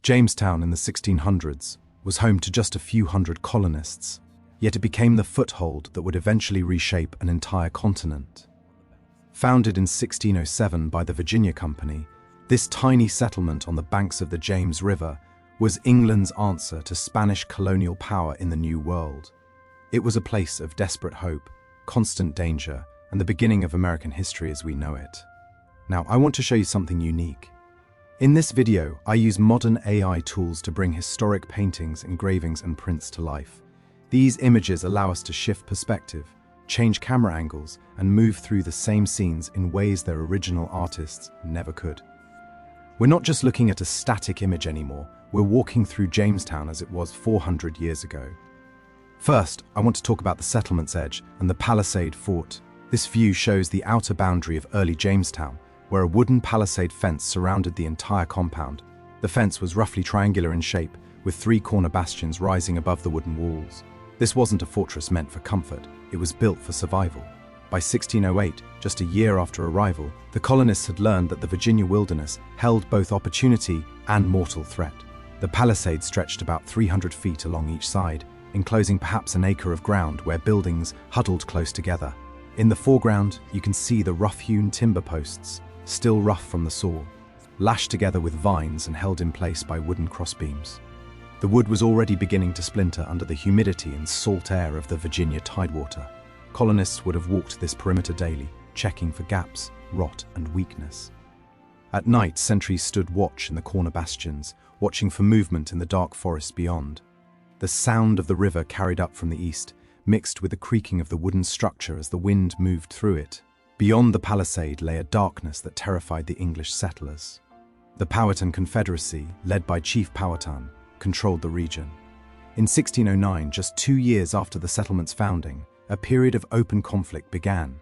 Jamestown in the 1600s was home to just a few hundred colonists, yet it became the foothold that would eventually reshape an entire continent. Founded in 1607 by the Virginia Company, this tiny settlement on the banks of the James River was England's answer to Spanish colonial power in the New World. It was a place of desperate hope, constant danger, and the beginning of American history as we know it. Now, I want to show you something unique. In this video, I use modern AI tools to bring historic paintings, engravings, and prints to life. These images allow us to shift perspective, change camera angles, and move through the same scenes in ways their original artists never could. We're not just looking at a static image anymore, we're walking through Jamestown as it was 400 years ago. First, I want to talk about the settlement's edge and the palisade fort. This view shows the outer boundary of early Jamestown, where a wooden palisade fence surrounded the entire compound. The fence was roughly triangular in shape, with three corner bastions rising above the wooden walls. This wasn't a fortress meant for comfort, it was built for survival. By 1608, just a year after arrival, the colonists had learned that the Virginia wilderness held both opportunity and mortal threat. The palisade stretched about 300 feet along each side, enclosing perhaps an acre of ground where buildings huddled close together. In the foreground, you can see the rough-hewn timber posts, still rough from the saw, lashed together with vines and held in place by wooden crossbeams. The wood was already beginning to splinter under the humidity and salt air of the Virginia tidewater. Colonists would have walked this perimeter daily, checking for gaps, rot, and weakness. At night, sentries stood watch in the corner bastions, watching for movement in the dark forest beyond. The sound of the river carried up from the east, mixed with the creaking of the wooden structure as the wind moved through it. Beyond the palisade lay a darkness that terrified the English settlers. The Powhatan Confederacy, led by Chief Powhatan, controlled the region. In 1609, just 2 years after the settlement's founding, a period of open conflict began.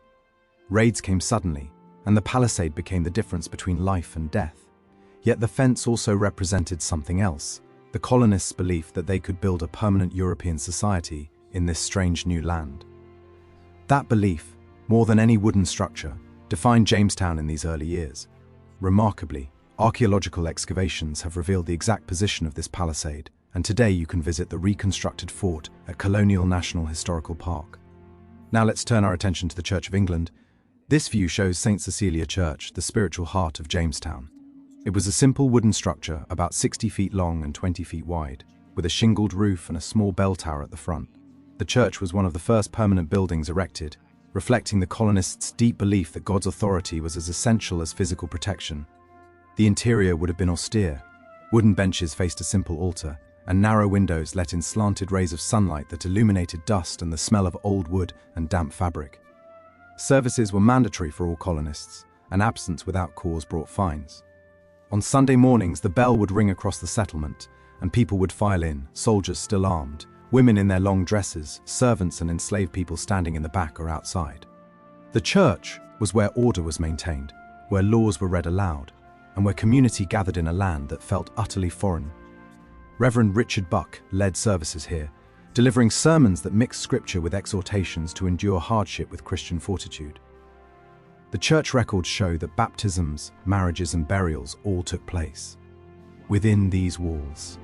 Raids came suddenly, and the palisade became the difference between life and death. Yet the fence also represented something else, the colonists' belief that they could build a permanent European society in this strange new land. That belief, more than any wooden structure, defined Jamestown in these early years. Remarkably, archaeological excavations have revealed the exact position of this palisade, and today you can visit the reconstructed fort at Colonial National Historical Park. Now let's turn our attention to the Church of England. This view shows St. Cecilia Church, the spiritual heart of Jamestown. It was a simple wooden structure about 60 feet long and 20 feet wide, with a shingled roof and a small bell tower at the front. The church was one of the first permanent buildings erected, reflecting the colonists' deep belief that God's authority was as essential as physical protection. The interior would have been austere. Wooden benches faced a simple altar, and narrow windows let in slanted rays of sunlight that illuminated dust and the smell of old wood and damp fabric. Services were mandatory for all colonists, and absence without cause brought fines. On Sunday mornings, the bell would ring across the settlement, and people would file in, soldiers still armed, women in their long dresses, servants and enslaved people standing in the back or outside. The church was where order was maintained, where laws were read aloud, and where community gathered in a land that felt utterly foreign. Reverend Richard Buck led services here, delivering sermons that mixed scripture with exhortations to endure hardship with Christian fortitude. The church records show that baptisms, marriages, and burials all took place within these walls.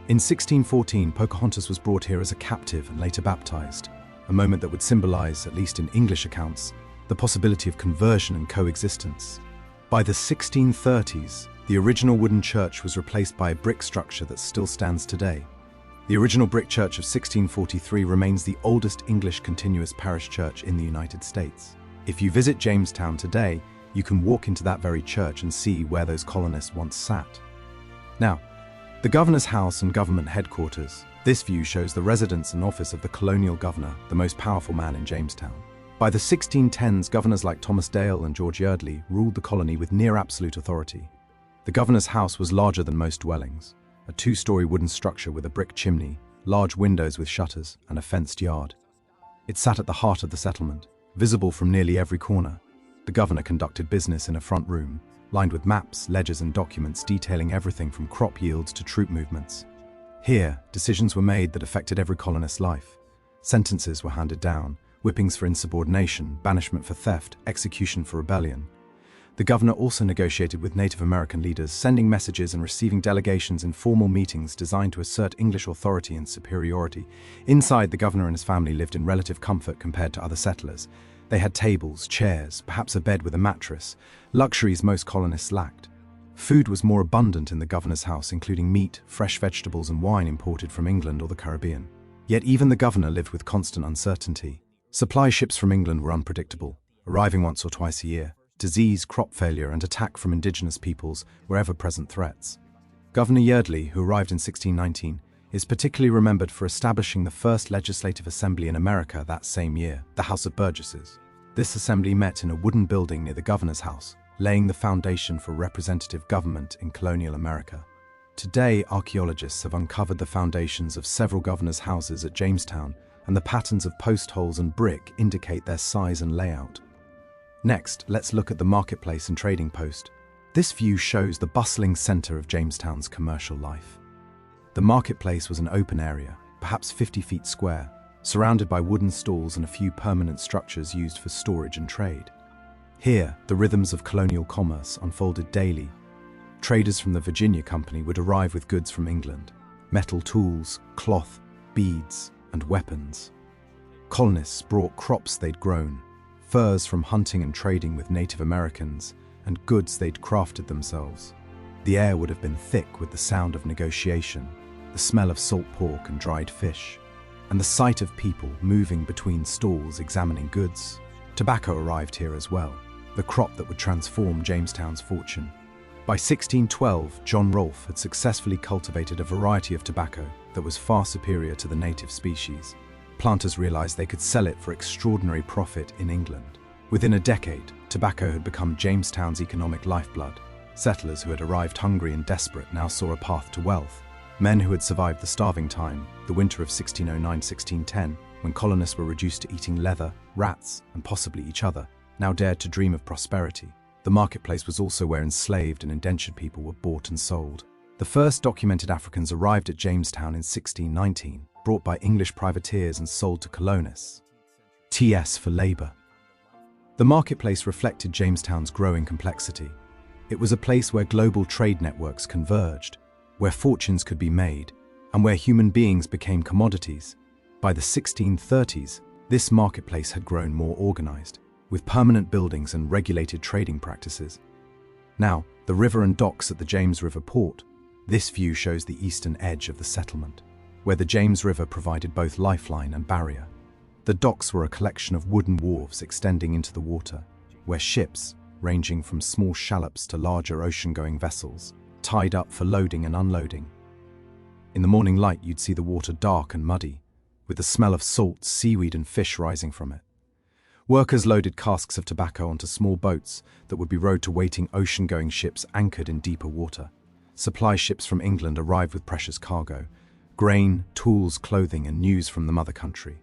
In 1614, Pocahontas was brought here as a captive and later baptized, a moment that would symbolize, at least in English accounts, the possibility of conversion and coexistence. By the 1630s, the original wooden church was replaced by a brick structure that still stands today. The original brick church of 1643 remains the oldest English continuous parish church in the United States. If you visit Jamestown today, you can walk into that very church and see where those colonists once sat. Now, the governor's house and government headquarters. This view shows the residence and office of the colonial governor, the most powerful man in Jamestown. By the 1610s, governors like Thomas Dale and George Yeardley ruled the colony with near absolute authority. The governor's house was larger than most dwellings, a 2-story wooden structure with a brick chimney, large windows with shutters, and a fenced yard. It sat at the heart of the settlement, visible from nearly every corner. The governor conducted business in a front room, lined with maps, ledgers, and documents detailing everything from crop yields to troop movements. Here, decisions were made that affected every colonist's life. Sentences were handed down, whippings for insubordination, banishment for theft, execution for rebellion. The governor also negotiated with Native American leaders, sending messages and receiving delegations in formal meetings designed to assert English authority and superiority. Inside, the governor and his family lived in relative comfort compared to other settlers. They had tables, chairs, perhaps a bed with a mattress, luxuries most colonists lacked. Food was more abundant in the governor's house, including meat, fresh vegetables, and wine imported from England or the Caribbean. Yet even the governor lived with constant uncertainty. Supply ships from England were unpredictable, arriving once or twice a year. Disease, crop failure, and attack from indigenous peoples were ever-present threats. Governor Yeardley, who arrived in 1619, is particularly remembered for establishing the first legislative assembly in America that same year, the House of Burgesses. This assembly met in a wooden building near the governor's house, laying the foundation for representative government in colonial America. Today, archaeologists have uncovered the foundations of several governors' houses at Jamestown, and the patterns of post holes and brick indicate their size and layout. Next, let's look at the marketplace and trading post. This view shows the bustling center of Jamestown's commercial life. The marketplace was an open area, perhaps 50 feet square, surrounded by wooden stalls and a few permanent structures used for storage and trade. Here, the rhythms of colonial commerce unfolded daily. Traders from the Virginia Company would arrive with goods from England: metal tools, cloth, beads, and weapons. Colonists brought crops they'd grown, furs from hunting and trading with Native Americans, and goods they'd crafted themselves. The air would have been thick with the sound of negotiation, the smell of salt pork and dried fish, and the sight of people moving between stalls examining goods. Tobacco arrived here as well, the crop that would transform Jamestown's fortune. By 1612, John Rolfe had successfully cultivated a variety of tobacco that was far superior to the native species. Planters realized they could sell it for extraordinary profit in England. Within a decade, tobacco had become Jamestown's economic lifeblood. Settlers who had arrived hungry and desperate now saw a path to wealth. Men who had survived the starving time, the winter of 1609-1610, when colonists were reduced to eating leather, rats, and possibly each other, now dared to dream of prosperity. The marketplace was also where enslaved and indentured people were bought and sold. The first documented Africans arrived at Jamestown in 1619, brought by English privateers and sold to colonists. TS for labor. The marketplace reflected Jamestown's growing complexity. It was a place where global trade networks converged, where fortunes could be made, and where human beings became commodities. By the 1630s, this marketplace had grown more organized, with permanent buildings and regulated trading practices. Now, the river and docks at the James River port. This view shows the eastern edge of the settlement, where the James River provided both lifeline and barrier. The docks were a collection of wooden wharves extending into the water, where ships, ranging from small shallops to larger ocean-going vessels, tied up for loading and unloading. In the morning light, you'd see the water dark and muddy, with the smell of salt, seaweed, and fish rising from it. Workers loaded casks of tobacco onto small boats that would be rowed to waiting ocean-going ships anchored in deeper water. Supply ships from England arrived with precious cargo: grain, tools, clothing, and news from the mother country.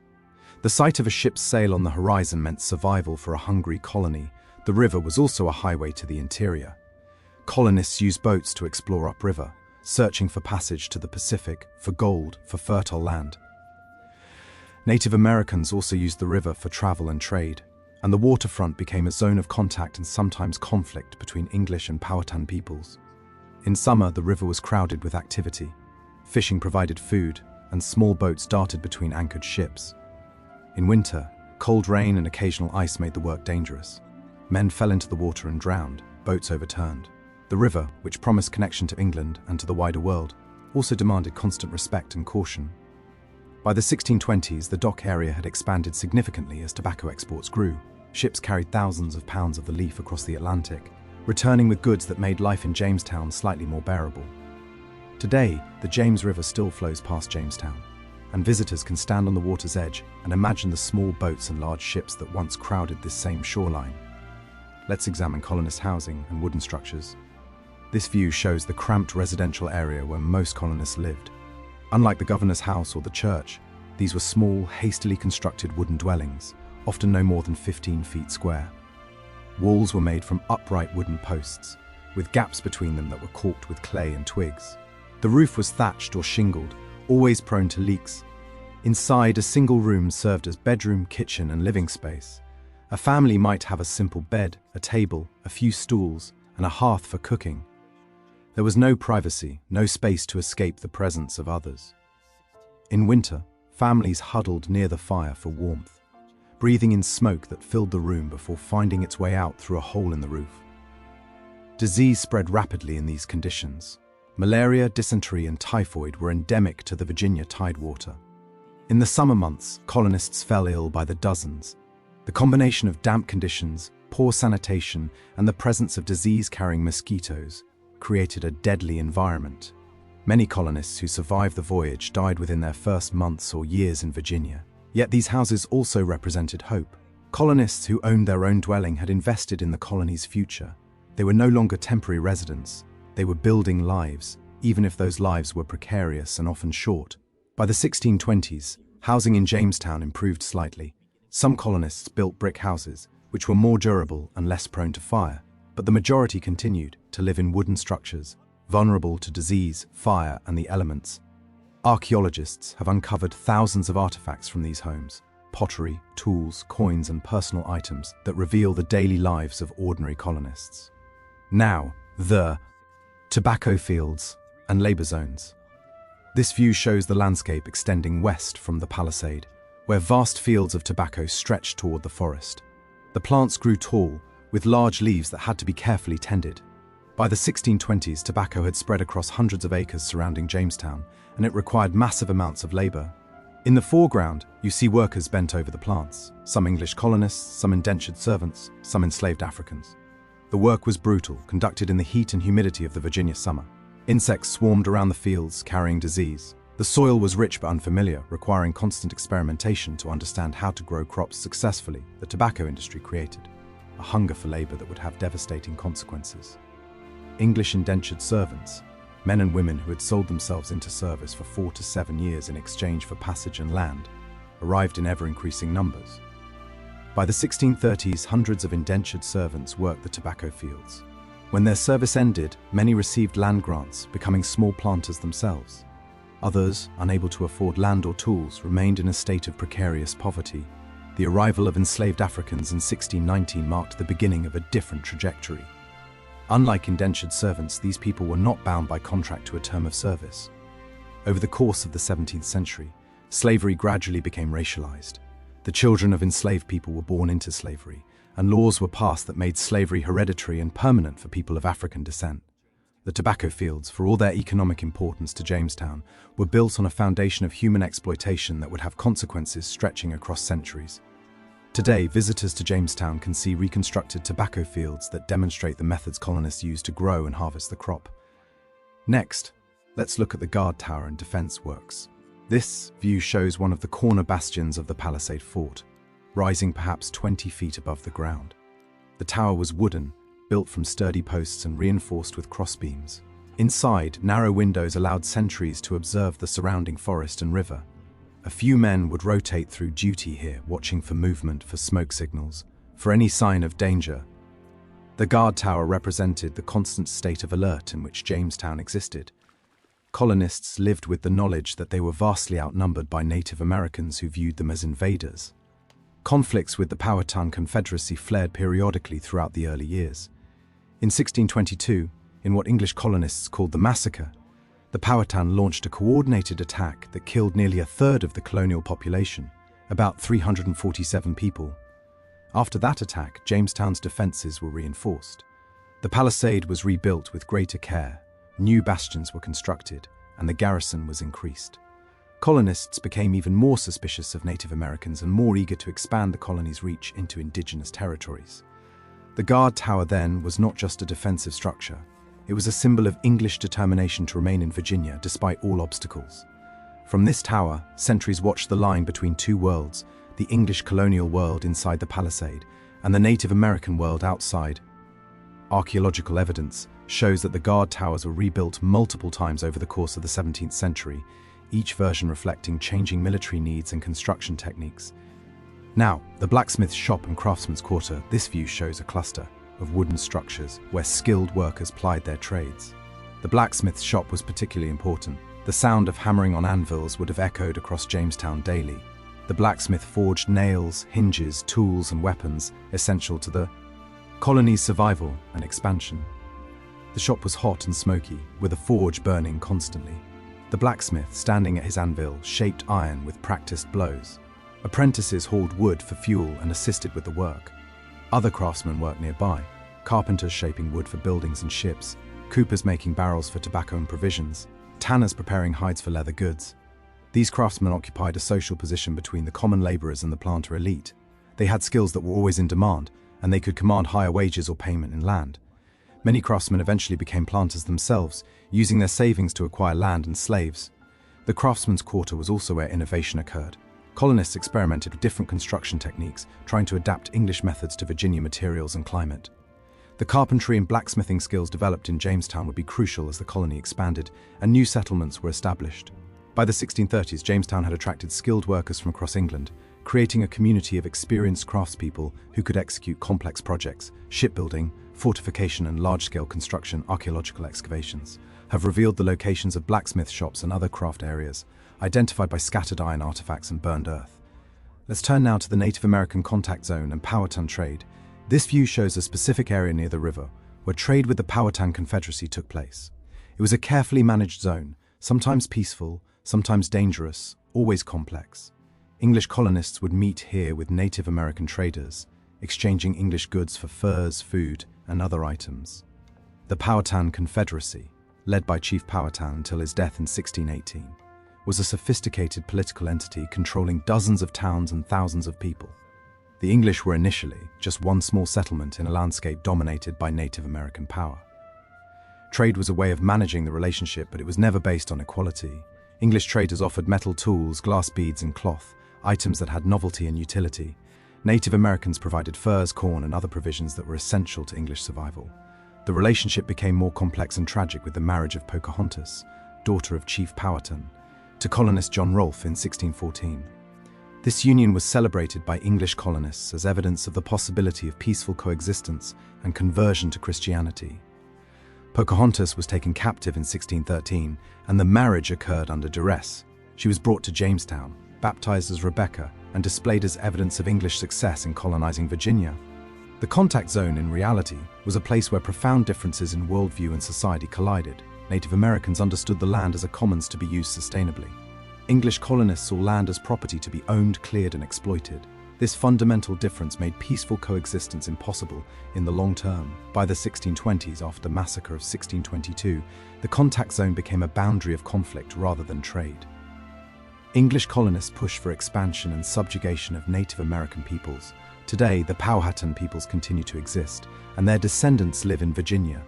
The sight of a ship's sail on the horizon meant survival for a hungry colony. The river was also a highway to the interior. Colonists used boats to explore upriver, searching for passage to the Pacific, for gold, for fertile land. Native Americans also used the river for travel and trade, and the waterfront became a zone of contact and sometimes conflict between English and Powhatan peoples. In summer, the river was crowded with activity. Fishing provided food, and small boats darted between anchored ships. In winter, cold rain and occasional ice made the work dangerous. Men fell into the water and drowned, boats overturned. The river, which promised connection to England and to the wider world, also demanded constant respect and caution. By the 1620s, the dock area had expanded significantly as tobacco exports grew. Ships carried thousands of pounds of the leaf across the Atlantic, returning with goods that made life in Jamestown slightly more bearable. Today, the James River still flows past Jamestown, and visitors can stand on the water's edge and imagine the small boats and large ships that once crowded this same shoreline. Let's examine colonist housing and wooden structures. This view shows the cramped residential area where most colonists lived. Unlike the governor's house or the church, these were small, hastily constructed wooden dwellings, often no more than 15 feet square. Walls were made from upright wooden posts, with gaps between them that were caulked with clay and twigs. The roof was thatched or shingled, always prone to leaks. Inside, a single room served as bedroom, kitchen, and living space, A family might have a simple bed, a table, a few stools, and a hearth for cooking. There was no privacy, no space to escape the presence of others. In winter, families huddled near the fire for warmth, breathing in smoke that filled the room before finding its way out through a hole in the roof. Disease spread rapidly in these conditions. Malaria, dysentery, and typhoid were endemic to the Virginia tidewater. In the summer months, colonists fell ill by the dozens. The combination of damp conditions, poor sanitation, and the presence of disease-carrying mosquitoes created a deadly environment. Many colonists who survived the voyage died within their first months or years in Virginia. Yet these houses also represented hope. Colonists who owned their own dwelling had invested in the colony's future. They were no longer temporary residents. They were building lives, even if those lives were precarious and often short. By the 1620s, housing in Jamestown improved slightly. Some colonists built brick houses, which were more durable and less prone to fire, but the majority continued to live in wooden structures, vulnerable to disease, fire, and the elements. Archaeologists have uncovered thousands of artifacts from these homes, pottery, tools, coins, and personal items that reveal the daily lives of ordinary colonists. Now, the tobacco fields and labor zones. This view shows the landscape extending west from the palisade, where vast fields of tobacco stretched toward the forest. The plants grew tall, with large leaves that had to be carefully tended. By the 1620s, tobacco had spread across hundreds of acres surrounding Jamestown, and it required massive amounts of labor. In the foreground, you see workers bent over the plants, some English colonists, some indentured servants, some enslaved Africans. The work was brutal, conducted in the heat and humidity of the Virginia summer. Insects swarmed around the fields, carrying disease. The soil was rich but unfamiliar, requiring constant experimentation to understand how to grow crops successfully. The tobacco industry created a hunger for labor that would have devastating consequences. English indentured servants, men and women who had sold themselves into service for 4 to 7 years in exchange for passage and land, arrived in ever-increasing numbers. By the 1630s, hundreds of indentured servants worked the tobacco fields. When their service ended, many received land grants, becoming small planters themselves. Others, unable to afford land or tools, remained in a state of precarious poverty. The arrival of enslaved Africans in 1619 marked the beginning of a different trajectory. Unlike indentured servants, these people were not bound by contract to a term of service. Over the course of the 17th century, slavery gradually became racialized. The children of enslaved people were born into slavery, and laws were passed that made slavery hereditary and permanent for people of African descent. The tobacco fields, for all their economic importance to Jamestown, were built on a foundation of human exploitation that would have consequences stretching across centuries. Today, visitors to Jamestown can see reconstructed tobacco fields that demonstrate the methods colonists used to grow and harvest the crop. Next, let's look at the guard tower and defense works. This view shows one of the corner bastions of the palisade fort, rising perhaps 20 feet above the ground. The tower was wooden, built from sturdy posts and reinforced with crossbeams. Inside, narrow windows allowed sentries to observe the surrounding forest and river. A few men would rotate through duty here, watching for movement, for smoke signals, for any sign of danger. The guard tower represented the constant state of alert in which Jamestown existed. Colonists lived with the knowledge that they were vastly outnumbered by Native Americans who viewed them as invaders. Conflicts with the Powhatan Confederacy flared periodically throughout the early years. In 1622, in what English colonists called the Massacre, the Powhatan launched a coordinated attack that killed nearly a third of the colonial population, about 347 people. After that attack, Jamestown's defenses were reinforced. The palisade was rebuilt with greater care, new bastions were constructed, and the garrison was increased. Colonists became even more suspicious of Native Americans and more eager to expand the colony's reach into indigenous territories. The guard tower then was not just a defensive structure. It was a symbol of English determination to remain in Virginia despite all obstacles. From this tower, sentries watched the line between two worlds, the English colonial world inside the palisade and the Native American world outside. Archaeological evidence shows that the guard towers were rebuilt multiple times over the course of the 17th century, each version reflecting changing military needs and construction techniques. Now, the blacksmith's shop and craftsman's quarter, this view shows a cluster of wooden structures where skilled workers plied their trades. The blacksmith's shop was particularly important. The sound of hammering on anvils would have echoed across Jamestown daily. The blacksmith forged nails, hinges, tools, and weapons essential to the colony's survival and expansion. The shop was hot and smoky, with a forge burning constantly. The blacksmith, standing at his anvil, shaped iron with practiced blows. Apprentices hauled wood for fuel and assisted with the work. Other craftsmen worked nearby, carpenters shaping wood for buildings and ships, coopers making barrels for tobacco and provisions, tanners preparing hides for leather goods. These craftsmen occupied a social position between the common laborers and the planter elite. They had skills that were always in demand, and they could command higher wages or payment in land. Many craftsmen eventually became planters themselves, using their savings to acquire land and slaves. The craftsmen's quarter was also where innovation occurred. Colonists experimented with different construction techniques, trying to adapt English methods to Virginia materials and climate. The carpentry and blacksmithing skills developed in Jamestown would be crucial as the colony expanded and new settlements were established. By the 1630s, Jamestown had attracted skilled workers from across England, creating a community of experienced craftspeople who could execute complex projects. Shipbuilding, fortification, and large-scale construction. Archaeological excavations have revealed the locations of blacksmith shops and other craft areas, identified by scattered iron artifacts and burned earth. Let's turn now to the Native American contact zone and Powhatan trade. This view shows a specific area near the river, where trade with the Powhatan Confederacy took place. It was a carefully managed zone, sometimes peaceful, sometimes dangerous, always complex. English colonists would meet here with Native American traders, exchanging English goods for furs, food, and other items. The Powhatan Confederacy, led by Chief Powhatan until his death in 1618, was a sophisticated political entity controlling dozens of towns and thousands of people. The English were initially just one small settlement in a landscape dominated by Native American power. Trade was a way of managing the relationship, but it was never based on equality. English traders offered metal tools, glass beads, and cloth, items that had novelty and utility. Native Americans provided furs, corn, and other provisions that were essential to English survival. The relationship became more complex and tragic with the marriage of Pocahontas, daughter of Chief Powhatan, to colonist John Rolfe in 1614. This union was celebrated by English colonists as evidence of the possibility of peaceful coexistence and conversion to Christianity. Pocahontas was taken captive in 1613, and the marriage occurred under duress. She was brought to Jamestown, baptized as Rebecca, and displayed as evidence of English success in colonizing Virginia. The contact zone, in reality, was a place where profound differences in worldview and society collided. Native Americans understood the land as a commons to be used sustainably. English colonists saw land as property to be owned, cleared, and exploited. This fundamental difference made peaceful coexistence impossible in the long term. By the 1620s, after the massacre of 1622, the contact zone became a boundary of conflict rather than trade. English colonists pushed for expansion and subjugation of Native American peoples. Today, the Powhatan peoples continue to exist, and their descendants live in Virginia.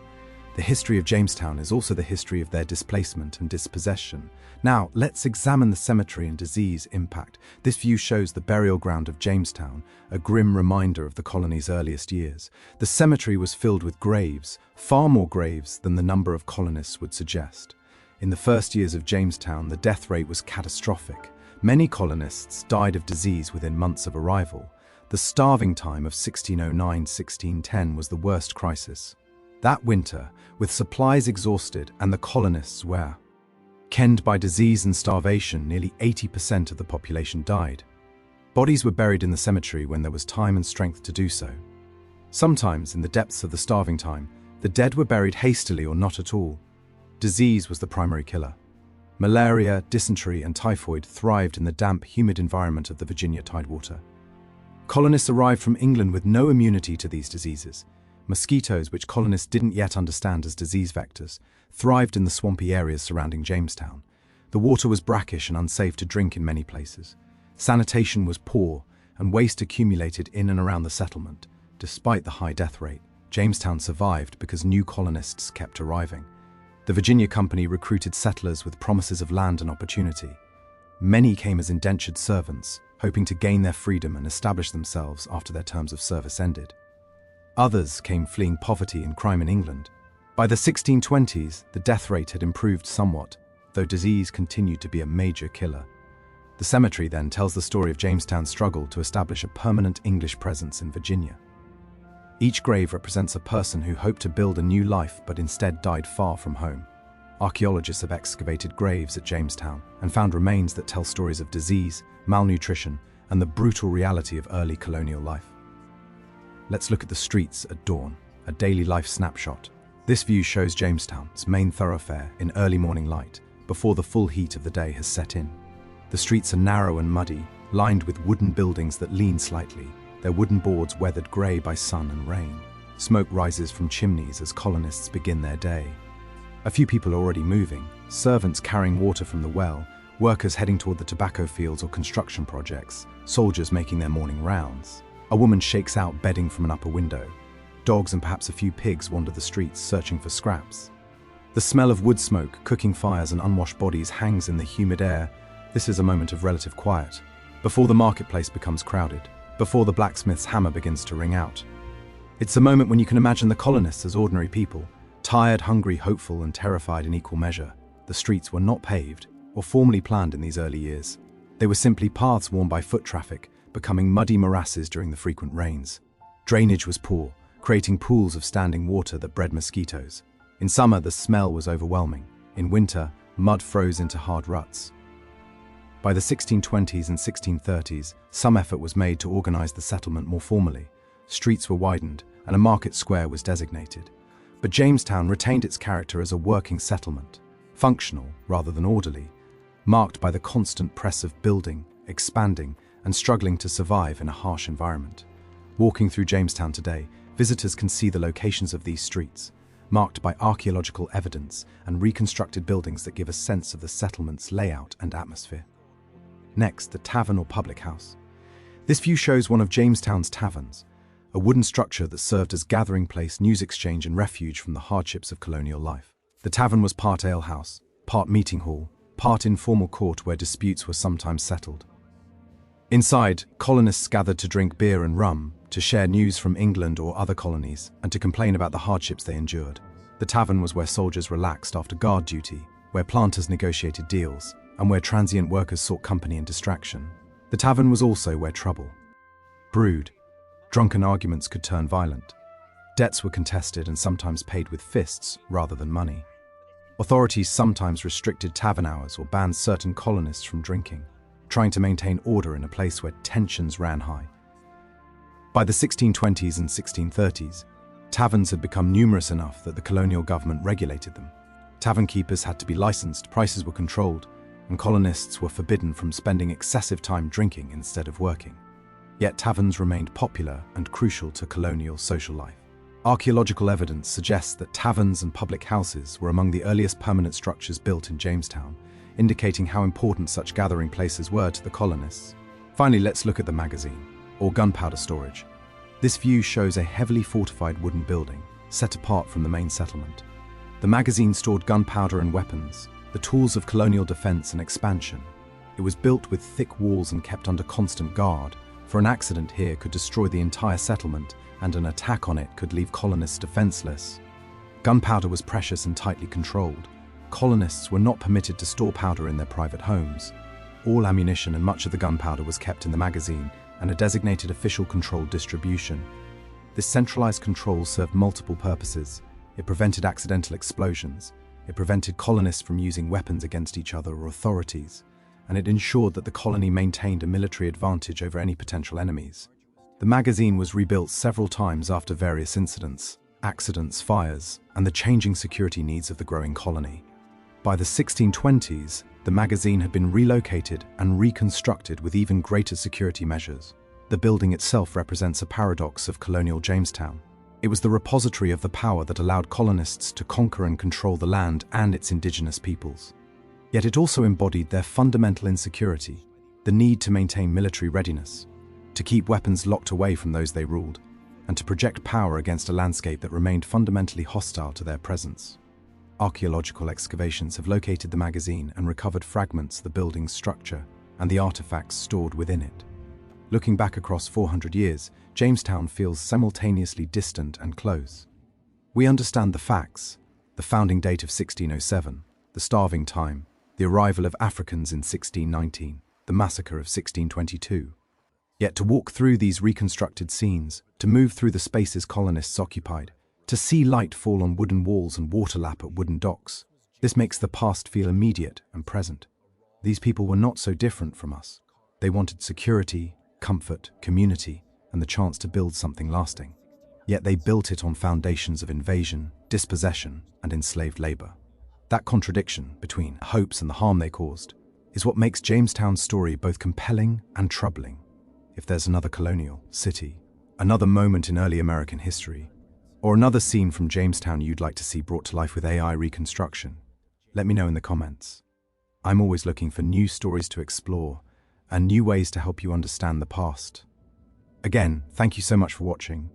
The history of Jamestown is also the history of their displacement and dispossession. Now, let's examine the cemetery and disease impact. This view shows the burial ground of Jamestown, a grim reminder of the colony's earliest years. The cemetery was filled with graves, far more graves than the number of colonists would suggest. In the first years of Jamestown, the death rate was catastrophic. Many colonists died of disease within months of arrival. The starving time of 1609-1610 was the worst crisis. That winter, with supplies exhausted and the colonists were kenned by disease and starvation, nearly 80% of the population died. Bodies were buried in the cemetery when there was time and strength to do so. Sometimes, in the depths of the starving time, the dead were buried hastily or not at all. Disease was the primary killer. Malaria, dysentery, and typhoid thrived in the damp, humid environment of the Virginia tidewater. Colonists arrived from England with no immunity to these diseases. Mosquitoes, which colonists didn't yet understand as disease vectors, thrived in the swampy areas surrounding Jamestown. The water was brackish and unsafe to drink in many places. Sanitation was poor, and waste accumulated in and around the settlement. Despite the high death rate, Jamestown survived because new colonists kept arriving. The Virginia Company recruited settlers with promises of land and opportunity. Many came as indentured servants, hoping to gain their freedom and establish themselves after their terms of service ended. Others came fleeing poverty and crime in England. By the 1620s, the death rate had improved somewhat, though disease continued to be a major killer. The cemetery then tells the story of Jamestown's struggle to establish a permanent English presence in Virginia. Each grave represents a person who hoped to build a new life but instead died far from home. Archaeologists have excavated graves at Jamestown and found remains that tell stories of disease, malnutrition, and the brutal reality of early colonial life. Let's look at the streets at dawn, a daily life snapshot. This view shows Jamestown's main thoroughfare in early morning light, before the full heat of the day has set in. The streets are narrow and muddy, lined with wooden buildings that lean slightly, their wooden boards weathered grey by sun and rain. Smoke rises from chimneys as colonists begin their day. A few people are already moving, servants carrying water from the well, workers heading toward the tobacco fields or construction projects, soldiers making their morning rounds. A woman shakes out bedding from an upper window. Dogs and perhaps a few pigs wander the streets searching for scraps. The smell of wood smoke, cooking fires and unwashed bodies hangs in the humid air. This is a moment of relative quiet, before the marketplace becomes crowded, before the blacksmith's hammer begins to ring out. It's a moment when you can imagine the colonists as ordinary people, tired, hungry, hopeful, and terrified in equal measure. The streets were not paved or formally planned in these early years. They were simply paths worn by foot traffic, becoming muddy morasses during the frequent rains. Drainage was poor, creating pools of standing water that bred mosquitoes. In summer, the smell was overwhelming. In winter, mud froze into hard ruts. By the 1620s and 1630s, some effort was made to organize the settlement more formally. Streets were widened, and a market square was designated. But Jamestown retained its character as a working settlement, functional rather than orderly, marked by the constant press of building, expanding, and struggling to survive in a harsh environment. Walking through Jamestown today, visitors can see the locations of these streets, marked by archaeological evidence and reconstructed buildings that give a sense of the settlement's layout and atmosphere. Next, the tavern or public house. This view shows one of Jamestown's taverns, a wooden structure that served as gathering place, news exchange, and refuge from the hardships of colonial life. The tavern was part alehouse, part meeting hall, part informal court where disputes were sometimes settled. Inside, colonists gathered to drink beer and rum, to share news from England or other colonies, and to complain about the hardships they endured. The tavern was where soldiers relaxed after guard duty, where planters negotiated deals, and where transient workers sought company and distraction. The tavern was also where trouble brewed. Drunken arguments could turn violent. Debts were contested and sometimes paid with fists rather than money. Authorities sometimes restricted tavern hours or banned certain colonists from drinking, trying to maintain order in a place where tensions ran high. By the 1620s and 1630s, taverns had become numerous enough that the colonial government regulated them. Tavern keepers had to be licensed, prices were controlled, and colonists were forbidden from spending excessive time drinking instead of working. Yet taverns remained popular and crucial to colonial social life. Archaeological evidence suggests that taverns and public houses were among the earliest permanent structures built in Jamestown, indicating how important such gathering places were to the colonists. Finally, let's look at the magazine, or gunpowder storage. This view shows a heavily fortified wooden building, set apart from the main settlement. The magazine stored gunpowder and weapons, the tools of colonial defense and expansion. It was built with thick walls and kept under constant guard, for an accident here could destroy the entire settlement, and an attack on it could leave colonists defenseless. Gunpowder was precious and tightly controlled. Colonists were not permitted to store powder in their private homes. All ammunition and much of the gunpowder was kept in the magazine and a designated official controlled distribution. This centralized control served multiple purposes. It prevented accidental explosions. It prevented colonists from using weapons against each other or authorities, and it ensured that the colony maintained a military advantage over any potential enemies. The magazine was rebuilt several times after various incidents, accidents, fires, and the changing security needs of the growing colony. By the 1620s, the magazine had been relocated and reconstructed with even greater security measures. The building itself represents a paradox of colonial Jamestown. It was the repository of the power that allowed colonists to conquer and control the land and its indigenous peoples. Yet it also embodied their fundamental insecurity, the need to maintain military readiness, to keep weapons locked away from those they ruled, and to project power against a landscape that remained fundamentally hostile to their presence. Archaeological excavations have located the magazine and recovered fragments of the building's structure and the artifacts stored within it. Looking back across 400 years, Jamestown feels simultaneously distant and close. We understand the facts, the founding date of 1607, the starving time, the arrival of Africans in 1619, the massacre of 1622. Yet to walk through these reconstructed scenes, to move through the spaces colonists occupied, to see light fall on wooden walls and water lap at wooden docks, This makes the past feel immediate and present. These people were not so different from us. They wanted security, comfort, community, and the chance to build something lasting. Yet they built it on foundations of invasion, dispossession, and enslaved labor. That contradiction between hopes and the harm they caused is what makes Jamestown's story both compelling and troubling. If there's another colonial city, another moment in early American history, or another scene from Jamestown you'd like to see brought to life with AI reconstruction, let me know in the comments. I'm always looking for new stories to explore and new ways to help you understand the past. Again, thank you so much for watching.